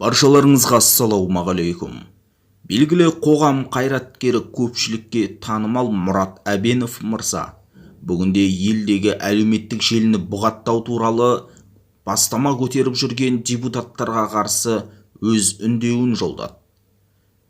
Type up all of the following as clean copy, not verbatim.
Баршаларыңызға ассалаумағалейкум. Белгілі қоғам қайраткері көпшілікке танымал Мұрат Әбенов мырза бүгінде елдегі әлеуметтік желіні бұғаттау туралы бастама көтеріп жүрген депутаттарға қарсы өз үндеуін жолдады.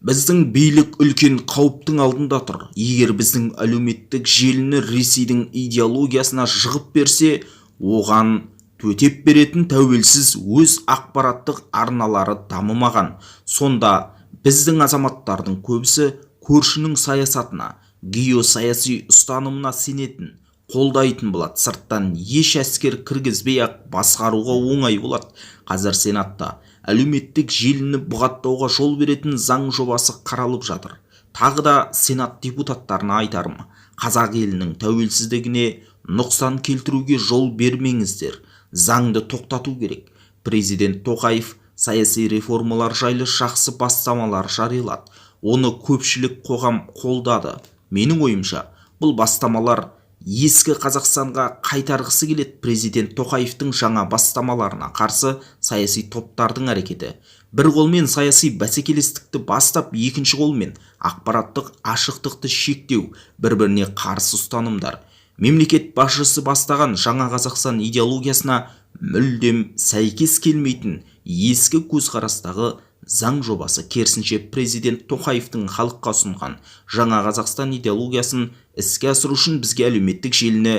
Біздің билік үлкен қауіптің алдында тұр. Егер біздің әлеуметтік желіні Ресейдің идеологиясына жығып берсе, оған төтеп беретін тәуелсіз өз ақпараттық арналары дамымаған. Сонда біздің азаматтардың көбісі көршінің саясатына, геосаяси ұстанымына сенетін, қолдайтын болады. Сырттан еш әскер кіргізбей-ақ басқаруға оңай болады. Қазір Сенатта әлеуметтік желіні бұғаттауға жол беретін заң жобасы қаралып жатыр. Тағы да Сенат депутаттарына айтарым: қазақ елінің тәуелсіздігіне нұқсан келтіруге жол бермеңіздер. Заңды тоқтату керек. Президент Тоқаев саяси реформалар жайлы жақсы бастамалар жариялады. Оны көпшілік қоғам қолдады. Менің ойымша, бұл бастамалар ескі Қазақстанға қайтарғысы келеді. Президент Тоқаевтың жаңа бастамаларына қарсы саяси топтардың әрекеті. Бір қолмен саяси бәсекелестікті бастап, екінші қолмен ақпараттық ашықтықты шектеу, бір-біріне қарсы ұстанымдар. Мемлекет басшысы бастаған жаңа Қазақстан идеологиясына мүлдем сәйкес келмейтін ескі көзқарастағы заң жобасы. Керісінше, президент Тоқаевтың халыққа ұсынған жаңа Қазақстан идеологиясын іске асыру үшін бізге әлеуметтік желіні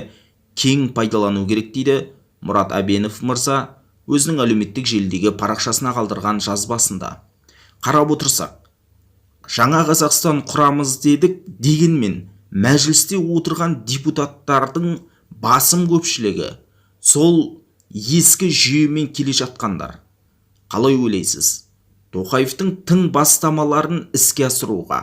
кең пайдалану керек, дейді Мұрат Әбенов мырза өзінің әлеуметтік желідегі парақшасына қалдырған жазбасында. Қарап отырсақ, жаңа Қазақстан құрамыз дедік, дегенмен мәжілісте отырған депутаттардың басым көпшілігі сол ескі жүйемен келе жатқандар. Қалай ойлайсыз? Тоқаевтың тың бастамаларын іске асыруға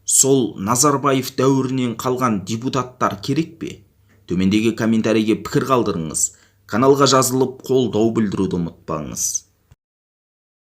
сол Назарбаев дәуірінен қалған депутаттар керек пе? Төмендегі комментарийге пікір қалдырыңыз. Каналға жазылып қолдау білдіруді ұмытпаңыз.